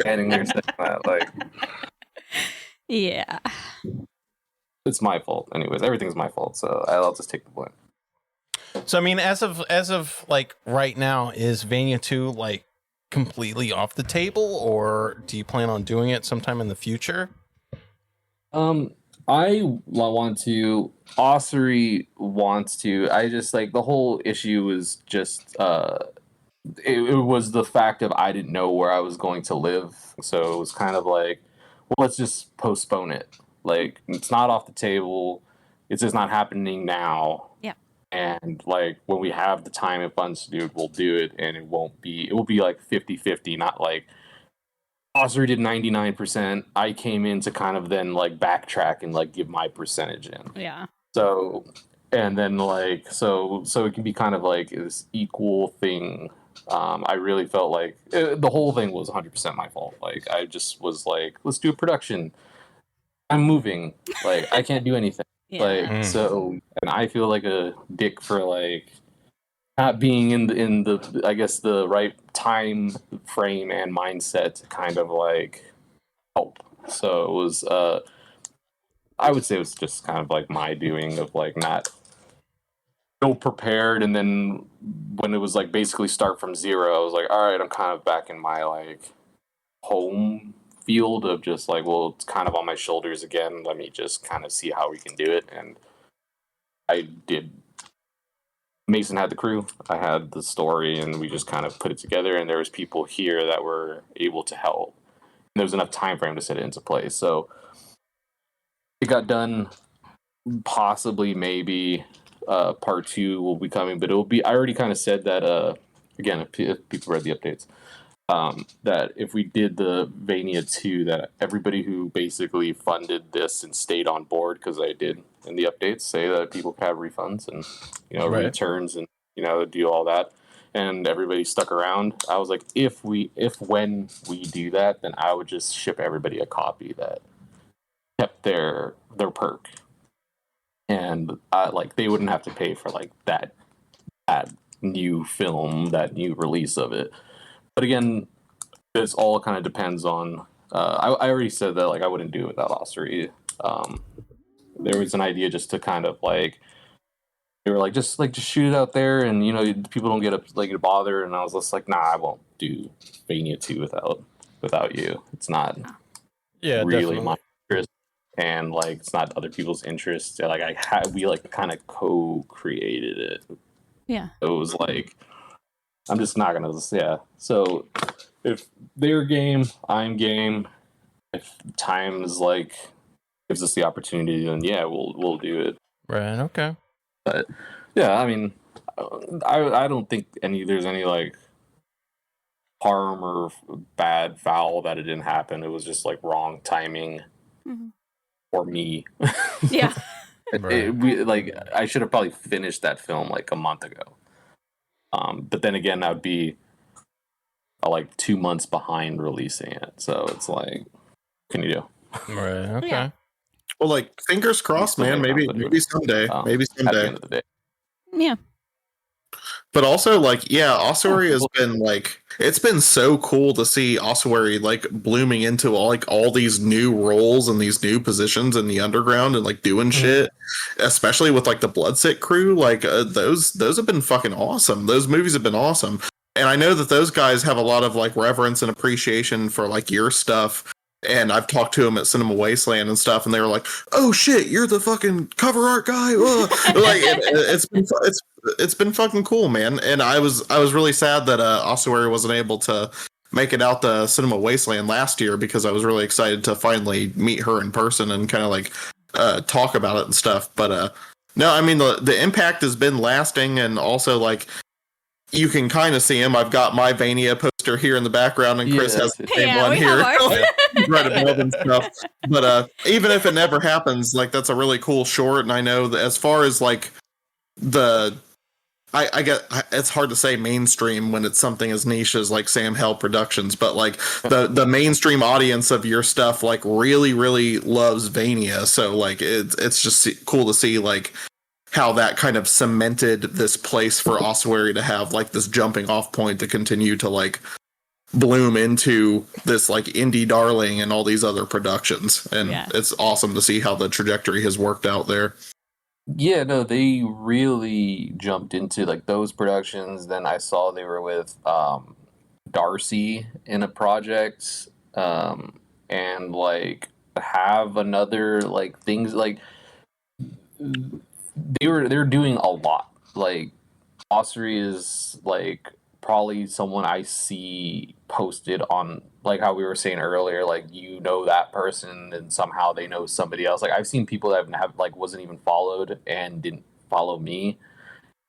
Standing there saying that, like, yeah, it's my fault. Anyways, everything's my fault, so I'll just take the blame. So I mean, as of like right now, is Vania 2 like completely off the table, or do you plan on doing it sometime in the future? I want to. Ossery wants to. I just like the whole issue was just it was the fact of I didn't know where I was going to live, so it was kind of like, well, let's just postpone it. Like, it's not off the table. It's just not happening now. Yeah. And like when we have the time and funds to do it, we'll do it, and it will be like 50-50, not like Osri did 99%. I came in to kind of then like backtrack and like give my percentage in. Yeah. So, and then like so it can be kind of like this equal thing. I really felt like the whole thing was 100% my fault. Like I just was like, let's do a production. I'm moving. Like I can't do anything. Yeah. Like so, and I feel like a dick for like not being in the I guess the right time frame and mindset to kind of like help. So it was I would say it was just kind of like my doing of like not so prepared, and then when it was like basically start from zero, I was like, all right, I'm kind of back in my like home field of just like, well, it's kind of on my shoulders again. Let me just kind of see how we can do it. And I did. Mason had the crew, I had the story, and we just kind of put it together, and there was people here that were able to help. And there was enough time frame to set it into place. So it got done. Possibly maybe part 2 will be coming, but it will be, I already kind of said that again, if people read the updates, that if we did the Vania 2, that everybody who basically funded this and stayed on board, because I did in the updates say that people could have refunds and returns and do all that, and everybody stuck around. I was like, if when we do that, then I would just ship everybody a copy that kept their perk, and like they wouldn't have to pay for like that new film, that new release of it. But again, this all kind of depends on. I already said that like I wouldn't do it without Osiri. There was an idea just to kind of like, they were like just shoot it out there, and people don't get bothered. And I was just like, nah, I won't do Vania 2 without you. It's not really definitely. my interest, and like it's not other people's interest. Like we like kind of co-created it. Yeah. So it was like, I'm just not gonna. Yeah. So if they're game, I'm game. If time is like gives us the opportunity, then yeah, we'll do it. Right. Okay. But yeah, I mean, I don't think there's any like harm or bad foul that it didn't happen. It was just like wrong timing for me. Yeah. I should have probably finished that film like a month ago. But then again, I would be like 2 months behind releasing it. So it's like, what can you do? Right. Okay. Yeah. Well, like fingers crossed, man. Maybe someday. Maybe At the someday. end of the day. Yeah. But also, like, yeah, ossuary has been like, it's been so cool to see ossuary like blooming into all these new roles and these new positions in the underground and like doing shit, especially with like the Bloodsick crew. Like those have been fucking awesome. Those movies have been awesome, and I know that those guys have a lot of like reverence and appreciation for like your stuff. And I've talked to them at Cinema Wasteland and stuff, and they were like, "Oh shit, you're the fucking cover art guy!" Like it's been fucking cool, man. And I was really sad that Ossuary wasn't able to make it out to Cinema Wasteland last year, because I was really excited to finally meet her in person and kind of like talk about it and stuff. But no, I mean the impact has been lasting, and also like, you can kind of see him. I've got my Vania poster here in the background, and Chris has the same one here, right above and stuff. But even if it never happens, like that's a really cool short. And I know that as far as like I get, it's hard to say mainstream when it's something as niche as like SamHel Productions, but like the mainstream audience of your stuff like really loves Vania. So like it's just cool to see like how that kind of cemented this place for Ossuary to have like this jumping off point to continue to like bloom into this like indie darling and all these other productions. And it's awesome to see how the trajectory has worked out there. Yeah, no, they really jumped into like those productions. Then I saw they were with Darcy in a project, and like have another like things like they're doing a lot. Like Ossuary is like probably someone I see posted on, like how we were saying earlier, like that person and somehow they know somebody else. Like I've seen people that have like wasn't even followed and didn't follow me,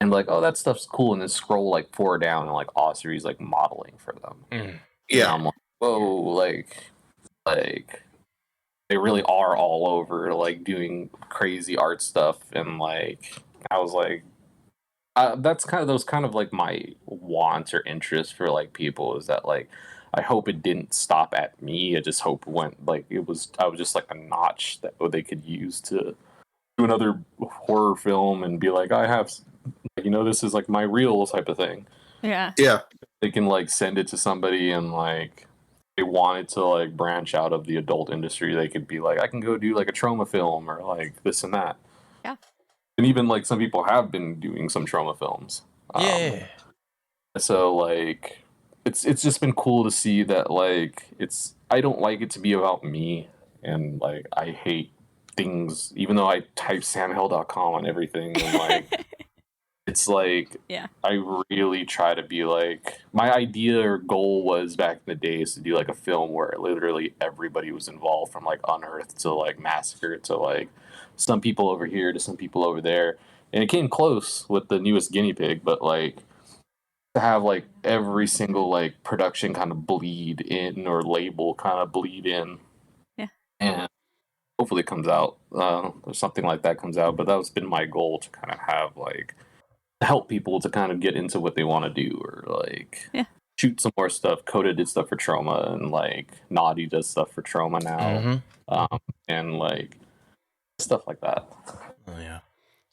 and like, oh, that stuff's cool, and then scroll like 4 down and like Ossuary's like modeling for them. Yeah, I'm like, whoa, like they really are all over, like doing crazy art stuff, and like I was like, that's kind of those kind of like my wants or interests for like people is that like I hope it didn't stop at me. I just hope it went like I was just like a notch that they could use to do another horror film and be like, I have, this is like my real type of thing. Yeah. Yeah. They can like send it to somebody and like they wanted to like branch out of the adult industry. They could be like, I can go do like a trauma film or like this and that. Yeah. And even like some people have been doing some trauma films. Yeah. So like it's just been cool to see that like I don't like it to be about me, and like I hate things even though I type samhel.com on everything, and like it's like I really try to be like, my idea or goal was back in the days to do like a film where literally everybody was involved, from like Unearthed to like Massacre to like some people over here to some people over there, and it came close with the newest guinea pig, but like to have like every single like production kind of bleed in or label kind of bleed in, and hopefully it comes out or something like that comes out. But that's been my goal, to kind of have like help people to kind of get into what they want to do, or like shoot some more stuff. Coda did stuff for Trauma, and like Naughty does stuff for Trauma now, and like stuff like that. Oh yeah,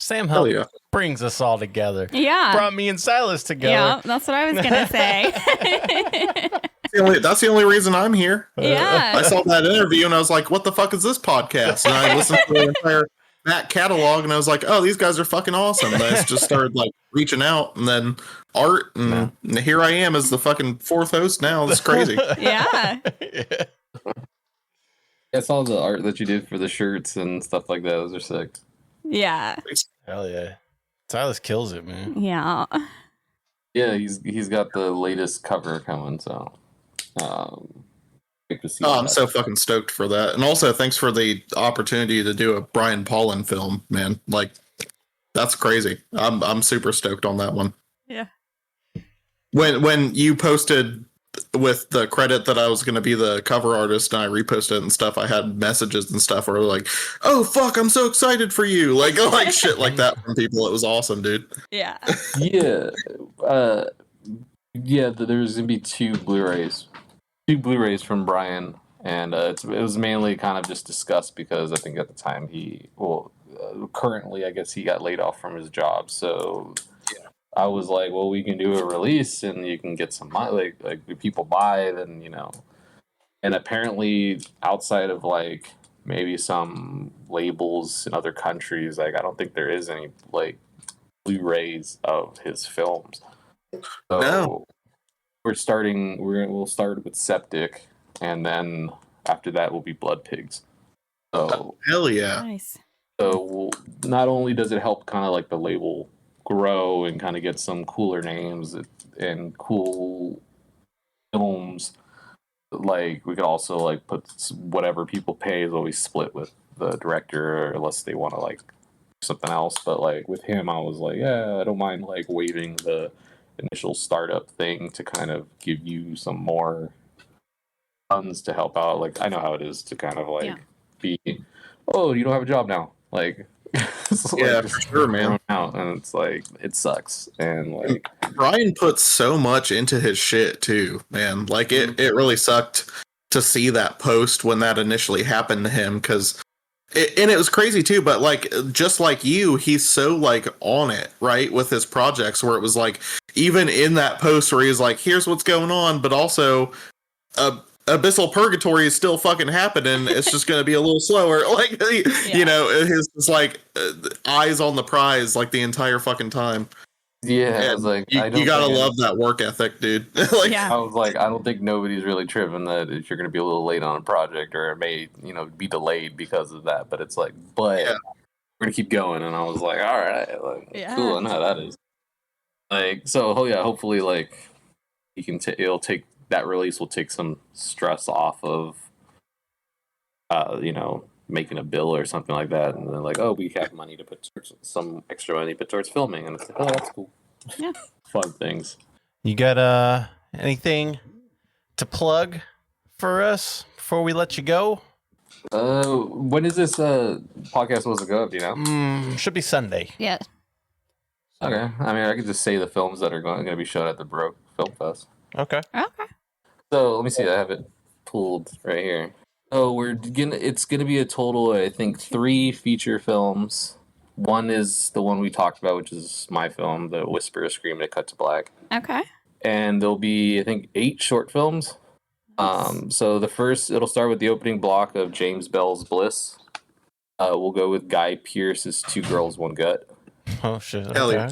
SamHel brings us all together. Yeah, brought me and Silas together. Yeah, that's what I was gonna say. That's the only reason I'm here. Yeah, I saw that interview and I was like, "What the fuck is this podcast?" And I listened to the entire back catalog and I was like, "Oh, these guys are fucking awesome." And I just started like reaching out, and then Art, and here I am as the fucking fourth host now. It's crazy. Yeah. I saw the art that you did for the shirts and stuff like that. Those are sick. Yeah. Hell yeah. Silas kills it, man. Yeah. Yeah, he's got the latest cover coming, so to see I'm so fucking stoked for that. And also thanks for the opportunity to do a Brian Paulin film, man. Like that's crazy. I'm super stoked on that one. Yeah. When you posted with the credit that I was going to be the cover artist and I reposted it and stuff, I had messages and stuff where like, "Oh fuck, I'm so excited for you." Like shit like that from people. It was awesome, dude. Yeah. Yeah. There's going to be two Blu-rays from Brian, and it was mainly kind of just discussed because I think at the time currently I guess he got laid off from his job, so I was like, well, we can do a release and you can get some money, like if people buy, then and apparently outside of like maybe some labels in other countries, like I don't think there is any like Blu-rays of his films. So no. We'll start with Septic, and then after that will be Blood Pigs. So hell yeah. Nice. So not only does it help kind of like the label grow and kind of get some cooler names and cool films, like we could also like put whatever people pay is always split with the director, unless they want to like do something else. But like with him, I was like, yeah, I don't mind like waiving the initial startup thing to kind of give you some more funds to help out. Like I know how it is to kind of like be, oh, you don't have a job now, like yeah, for sure, man. Out, and it's like it sucks. And like Brian put so much into his shit too, man. Like it really sucked to see that post when that initially happened to him, because it was crazy too. But like just like you, he's so like on it, right, with his projects, where it was like even in that post where he's like, here's what's going on, but also Abyssal Purgatory is still fucking happening. It's just going to be a little slower. Like, his just like eyes on the prize like the entire fucking time. Yeah, I was like, you gotta love that work ethic, dude. Like, I was like, I don't think nobody's really tripping that if you're going to be a little late on a project or it may, be delayed because of that. But it's like, we're going to keep going. And I was like, all right, like, cool. I know how that is. Like, so, hopefully, like, that release will take some stress off of, making a bill or something like that. And then like, oh, we have money to put some extra money put towards filming. And it's like, oh, that's cool. Yeah. Fun things. You got anything to plug for us before we let you go? When is this podcast supposed to go up? Do you know? Should be Sunday. Yeah. Okay. I mean, I could just say the films that are going to be shown at the Baroque Film Fest. Okay. Okay. So let me see. I have it pulled right here. So it's gonna be a total, I think, 3 feature films. One is the one we talked about, which is my film, The Whisper, a Scream, and a Cut to Black. Okay. And there'll be, I think, 8 short films. So the first, it'll start with the opening block of James Bell's Bliss. We'll go with Guy Pearce's Two Girls, One Gut. Oh shit! Hell yeah.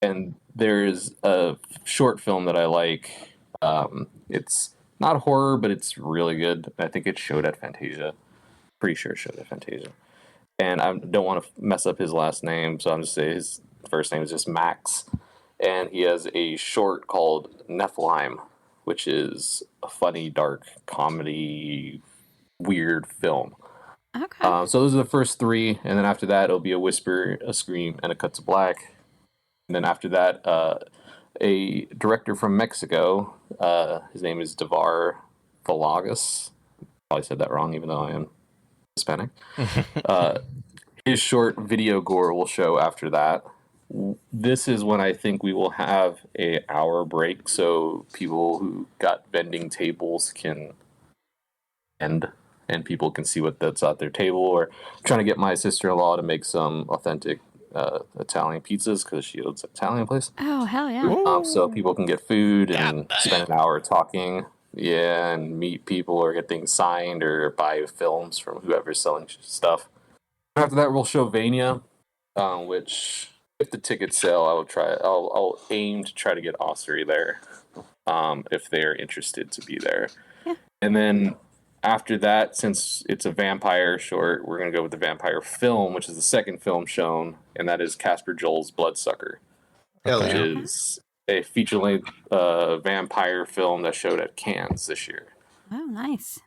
And there's a short film that I like. It's not horror, but it's really good. I think it showed at Fantasia. Pretty sure it showed at Fantasia. And I don't want to mess up his last name, so I'm just saying his first name is just Max. And he has a short called Nephilim, which is a funny, dark comedy, weird film. Okay. So those are the first 3, and then after that, it'll be a Whisper, a Scream, and a Cut to Black. And then after that, a director from Mexico, his name is Devar Valagas. Probably said that wrong, even though I am Hispanic. His short Video Gore will show after that. This is when I think we will have a hour break, so people who got vending tables can end, and people can see what that's at their table. Or I'm trying to get my sister-in-law to make some authentic Italian pizzas because she owns an Italian place. Oh, hell yeah. So people can get food and spend an hour talking, and meet people or get things signed or buy films from whoever's selling stuff. After that, we'll show Vania, which if the tickets sell, I'll aim to try to get Ossery there, if they're interested to be there. Yeah. And then after that, since it's a vampire short, we're going to go with the vampire film, which is the second film shown, and that is Casper Joel's Bloodsucker, which is a feature-length vampire film that showed at Cannes this year. Oh, nice.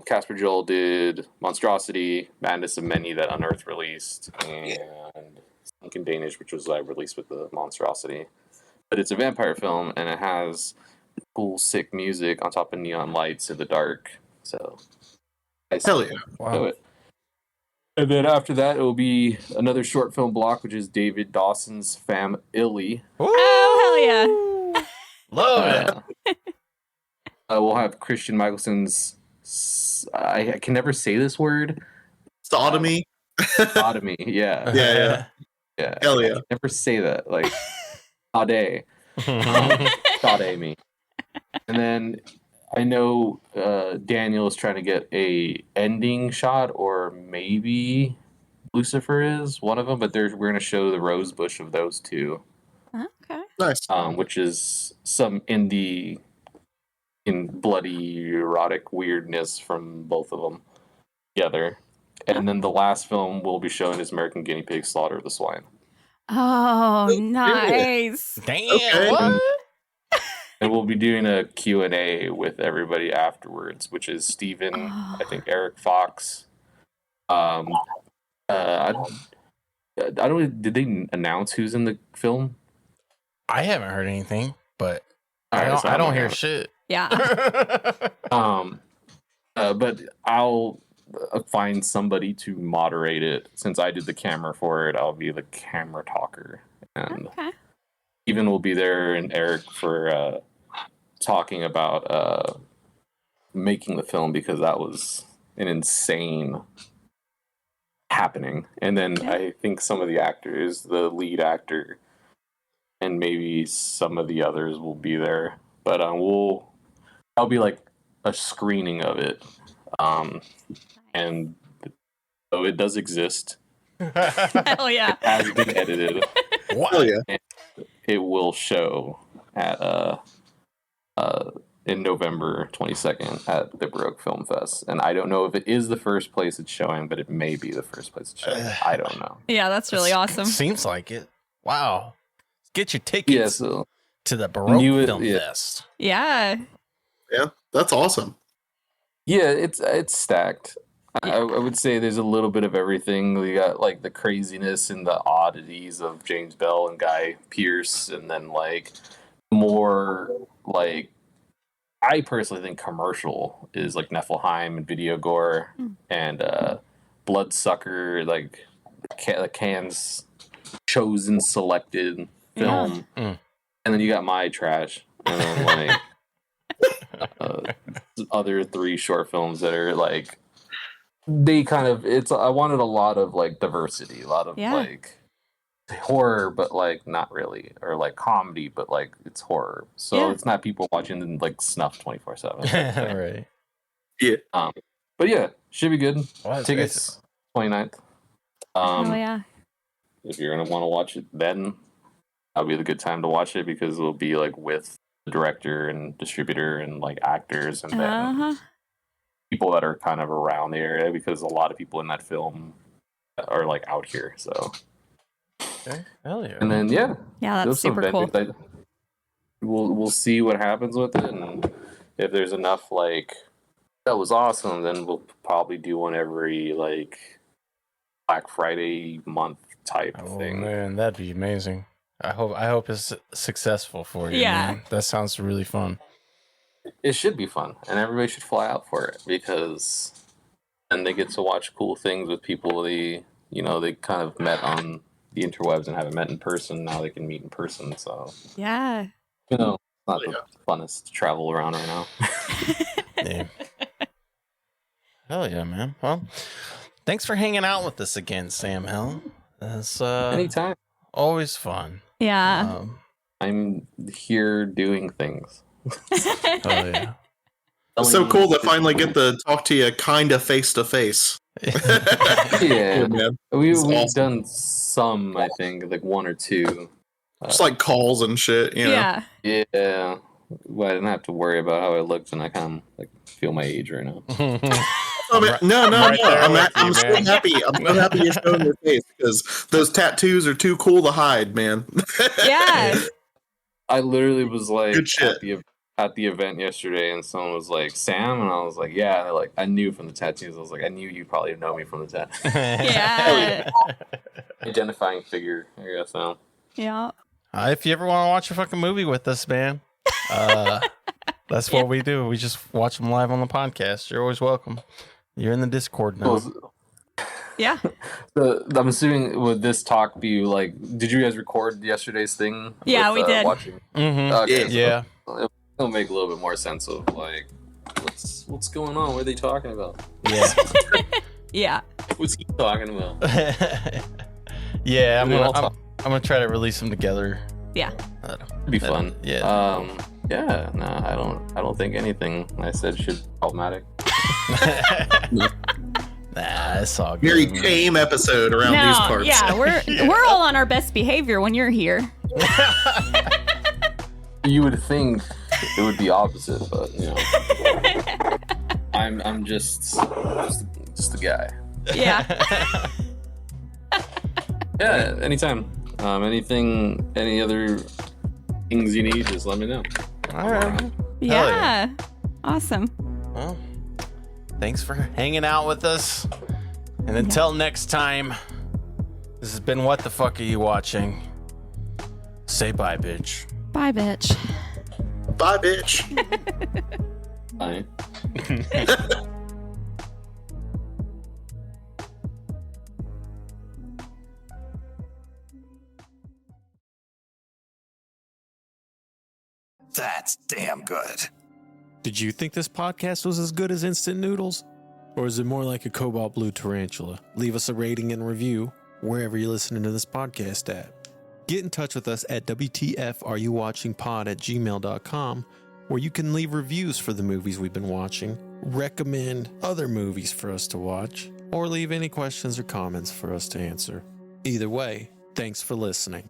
Casper Joel did Monstrosity, Madness of Many that Unearth released, and Sunken Danish, which was released with the Monstrosity. But it's a vampire film, and it has cool, sick music on top of neon lights in the dark. So, hell yeah! Wow. And then after that, it will be another short film block, which is David Dawson's Fam Illy. Oh, hell yeah. Love it. We'll have Christian Michelson's. I can never say this word. Sodomy. Sodomy. Yeah. Yeah. Hell yeah. I can never say that. Like, Sade. Sade me. And then I know Daniel is trying to get a ending shot, or maybe Lucifer is one of them, but we're going to show the rose bush of those 2. Okay. Nice. Which is some indie in bloody erotic weirdness from both of them together. And then the last film we'll be showing is American Guinea Pig Slaughter of the Swine. Oh, nice. Damn. Okay. What? And we'll be doing a Q&A with everybody afterwards, which is Steven, I think Eric Fox. I don't. Did they announce who's in the film? I haven't heard anything, but Alright, I don't hear shit. Yeah. But I'll find somebody to moderate it. Since I did the camera for it, I'll be the camera talker. And Okay. Steven will be there, and Eric for talking about making the film, because that was an insane happening. And then I think some of the actors, the lead actor, and maybe some of the others will be there. But I'll be like a screening of it. And so it does exist. Hell yeah. It has been edited. Hell yeah. And it will show at in November 22nd at the Baroque Film Fest. And I don't know if it is the first place it's showing, but it may be the first place it's showing. I don't know. Yeah, that's really awesome. Seems like it. Wow. Get your tickets so to the Baroque Film yeah. Fest. Yeah. Yeah, that's awesome. Yeah, it's stacked. I would say there's a little bit of everything. We got like the craziness and the oddities of James Bell and Guy Pearce, and then like more like I personally think commercial is like Niflheim and Video Gore and Bloodsucker, like Cannes chosen selected film. And then you got my trash. And then like other 3 short films that are like, they kind of, I wanted a lot of like diversity, a lot of like horror, but like not really, or like comedy, but like it's horror. So it's not people watching like snuff 24/7. Right. Yeah. But yeah, should be good. Wow, Tickets 29th. Oh yeah. If you're gonna want to watch it, then that'll be the good time to watch it because it'll be like with the director and distributor and like actors and then people that are kind of around the area because a lot of people in that film are like out here. So. Okay. Hell yeah. And then that's super cool. We'll see what happens with it, and if there's enough like that was awesome, then we'll probably do one every like Black Friday month type thing. Man, that'd be amazing. I hope it's successful for you. Yeah, man. That sounds really fun. It should be fun, and everybody should fly out for it because then they get to watch cool things with people they kind of met on the interwebs and haven't met in person. Now they can meet in person. So yeah, it's not the funnest to travel around right now. Yeah. Hell yeah, man. Well, thanks for hanging out with us again, SamHel. It's anytime. Always fun. Yeah. I'm here doing things. Oh yeah. It's so cool to finally get to talk to you kind of face to face. Yeah, man. We've awesome. done some, I think, like 1 or 2. Just like calls and shit, you know? Yeah. Well, I didn't have to worry about how I looked, and I kind of like feel my age right now. No. I'm you, so man. happy. I'm so happy you're showing your face because those tattoos are too cool to hide, man. Yeah. I literally was like Good shit. at the event yesterday, and someone was like, "Sam," and I was like, "Yeah." And like I knew from the tattoos. I was like, "I knew you probably know me from the tattoo." Yeah. Identifying figure, I guess. So. Yeah. If you ever want to watch a fucking movie with us, man, that's what we do. We just watch them live on the podcast. You're always welcome. You're in the Discord now. Yeah. I'm assuming would this talk be like? Did you guys record yesterday's thing? Yeah, we did. Watching. Mm-hmm. Okay, yeah. So it'll make a little bit more sense of like what's going on. What are they talking about? Yeah. Yeah. What's he talking about? Yeah, I'm gonna try to release them together. Yeah. It'd be fun. Yeah. Yeah. No, I don't think anything I said should be problematic. Nah, it's all good. Very tame episode around these parts. Yeah, we're all on our best behavior when you're here. You would think it would be opposite, but you know, I'm just a guy. Yeah. Yeah. Anytime. Any other things you need, just let me know. All right. Yeah. Awesome. Well, thanks for hanging out with us. And until next time, this has been What the Fuck Are You Watching? Say bye, bitch. Bye, bitch. Bye, bitch. Bye. That's damn good. Did you think this podcast was as good as instant noodles? Or is it more like a cobalt blue tarantula? Leave us a rating and review wherever you're listening to this podcast at. Get in touch with us at WTFareyouwatchingpod@gmail.com, where you can leave reviews for the movies we've been watching, recommend other movies for us to watch, or leave any questions or comments for us to answer. Either way, thanks for listening.